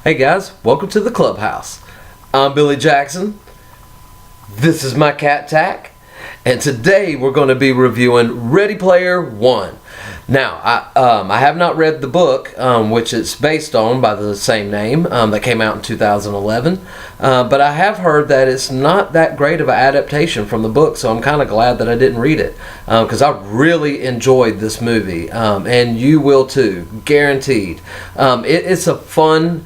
Hey guys, welcome to the clubhouse. I'm Billy Jackson. This is my cat Tack, and today we're going to be reviewing Ready Player One. Now, I have not read the book, which it's based on by the same name, that came out in 2011, but I have heard that it's not that great of an adaptation from the book, so I'm kind of glad that I didn't read it, because I really enjoyed this movie, and you will too, guaranteed. It's a fun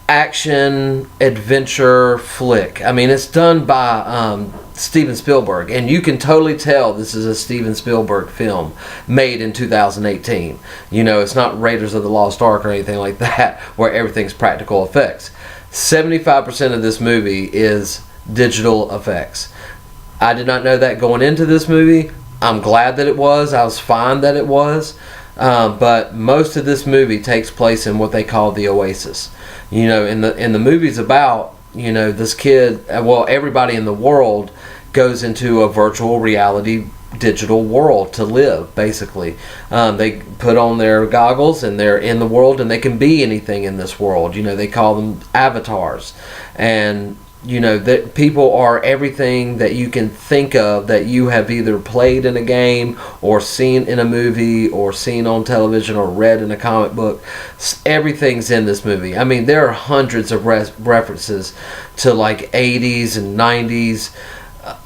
action adventure flick. I mean, it's done by Steven Spielberg, and you can totally tell this is a Steven Spielberg film made in 2018. You know, it's not Raiders of the Lost Ark or anything like that where everything's practical effects. 75% of this movie is digital effects. I did not know that going into this movie. I'm glad that it was. I was fine that it was. But most of this movie takes place in what they call the Oasis. You know, in the movie's about, you know, this kid, well, everybody in the world goes into a virtual reality digital world to live, basically. They put on their goggles and they're in the world and they can be anything in this world. You know, they call them avatars. And you know, that people are everything that you can think of that you have either played in a game or seen in a movie or seen on television or read in a comic book. Everything's in this movie. I mean, there are hundreds of references to like 80s and 90s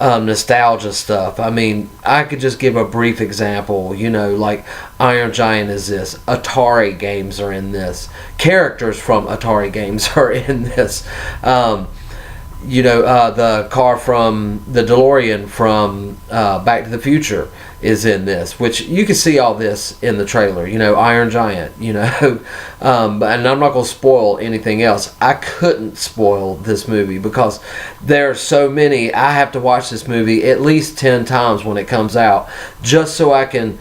nostalgia stuff. I mean, I could just give a brief example. You know, like Iron Giant is this. Atari games are in this. Characters from Atari games are in this. You know, the car from the DeLorean from Back to the Future is in this, which you can see all this in the trailer. You know, Iron Giant, you know, and I'm not going to spoil anything else. I couldn't spoil this movie because there are so many. I have to watch this movie at least 10 times when it comes out just so I can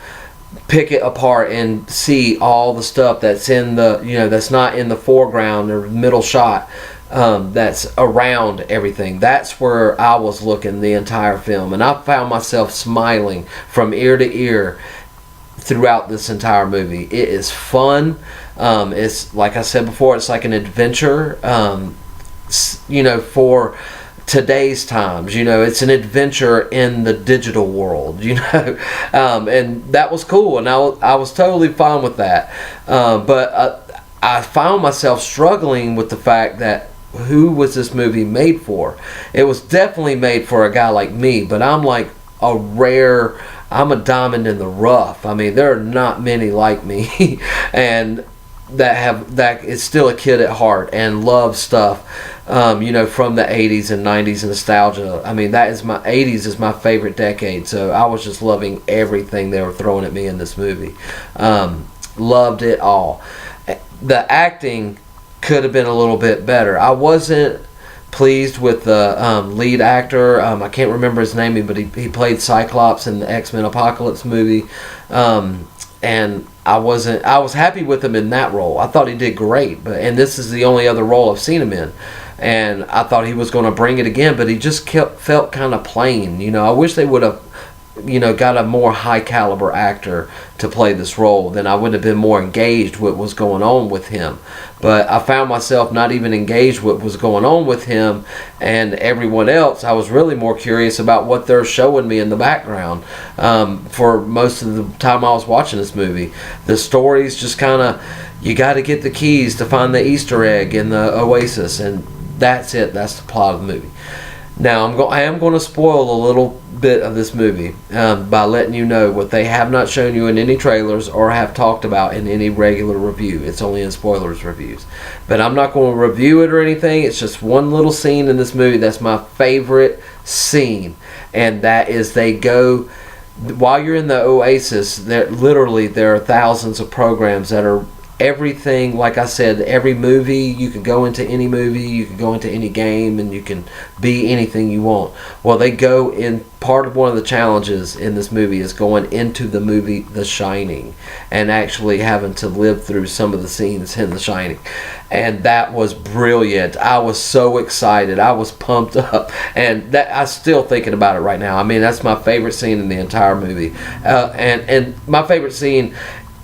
pick it apart and see all the stuff that's in the, you know, that's not in the foreground or middle shot. That's around everything. That's where I was looking the entire film, and I found myself smiling from ear to ear throughout this entire movie. It is fun. It's like I said before, it's like an adventure. You know, for today's times, you know, it's an adventure in the digital world, you know, and that was cool, and I was totally fine with that. But I found myself struggling with the fact that who was this movie made for? It was definitely made for a guy like me, but I'm like I'm a diamond in the rough. I mean, there are not many like me and that is still a kid at heart and love stuff, you know, from the 80s and 90s and nostalgia. I mean, 80s is my favorite decade, so I was just loving everything they were throwing at me in this movie. Loved it all. The acting could have been a little bit better. I wasn't pleased with the lead actor. I can't remember his name, but he played Cyclops in the X-Men Apocalypse movie, and I was happy with him in that role. I thought he did great, and this is the only other role I've seen him in, and I thought he was going to bring it again, but he just felt kind of plain. You know, I wish they would have, you know, got a more high caliber actor to play this role. Then I would have been more engaged with what was going on with him. But I found myself not even engaged with what was going on with him and everyone else. I was really more curious about what they're showing me in the background for most of the time I was watching this movie. The story's just kind of, you got to get the keys to find the Easter egg in the Oasis, and that's it. That's the plot of the movie. Now, I am going to spoil a little bit of this movie by letting you know what they have not shown you in any trailers or have talked about in any regular review. It's only in spoilers reviews. But I'm not going to review it or anything. It's just one little scene in this movie that's my favorite scene. And that is they go, while you're in the Oasis, there are thousands of programs that are everything. Like I said, every movie, you can go into any movie, you can go into any game, and you can be anything you want. Well, they go in, part of one of the challenges in this movie is going into the movie The Shining and actually having to live through some of the scenes in The Shining. And that was brilliant. I was so excited. I was pumped up, and I'm still thinking about it right now. I mean, that's my favorite scene in the entire movie, and my favorite scene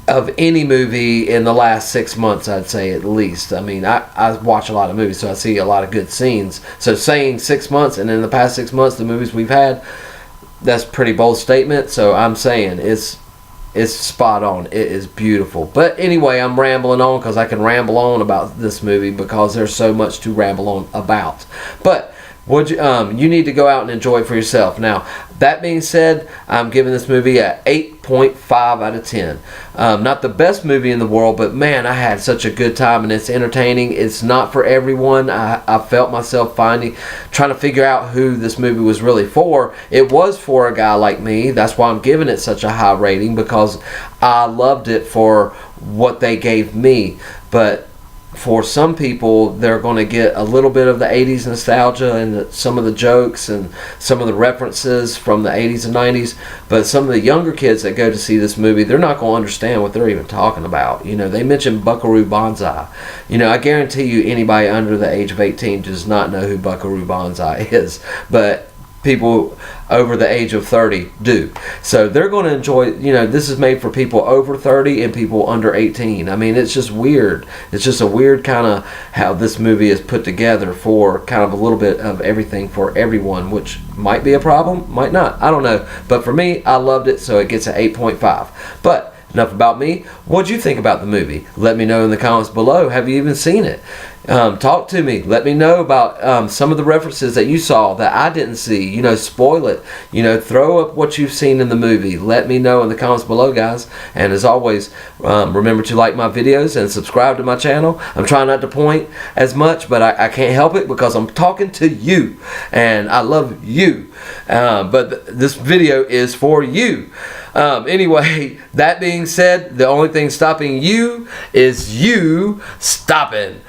of any movie in the last 6 months, I'd say at least. I mean, I watch a lot of movies, so I see a lot of good scenes. So saying 6 months, and in the past 6 months, the movies we've had, that's a pretty bold statement. So I'm saying it's spot on. It is beautiful. But anyway, I'm rambling on because I can ramble on about this movie because there's so much to ramble on about. But you need to go out and enjoy it for yourself. Now, that being said, I'm giving this movie a 8.5 out of 10. Not the best movie in the world, but man, I had such a good time, and it's entertaining. It's not for everyone. I felt myself trying to figure out who this movie was really for. It was for a guy like me. That's why I'm giving it such a high rating, because I loved it for what they gave me. But for some people, they're going to get a little bit of the 80s nostalgia and some of the jokes and some of the references from the 80s and 90s. But some of the younger kids that go to see this movie, they're not going to understand what they're even talking about. You know, they mentioned Buckaroo Banzai. You know, I guarantee you anybody under the age of 18 does not know who Buckaroo Banzai is. But people over the age of 30 do. So they're going to enjoy, you know, this is made for people over 30 and people under 18. I mean, it's just weird. It's just a weird kind of how this movie is put together for kind of a little bit of everything for everyone, which might be a problem, might not. I don't know. But for me, I loved it, so it gets an 8.5. But enough about me. What'd you think about the movie? Let me know in the comments below. Have you even seen it? Talk to me. Let me know about some of the references that you saw that I didn't see. You know, spoil it. You know, throw up what you've seen in the movie. Let me know in the comments below, guys. And as always, remember to like my videos and subscribe to my channel. I'm trying not to point as much, but I can't help it because I'm talking to you. And I love you. But this video is for you. Anyway, that being said, the only thing stopping you is you stopping.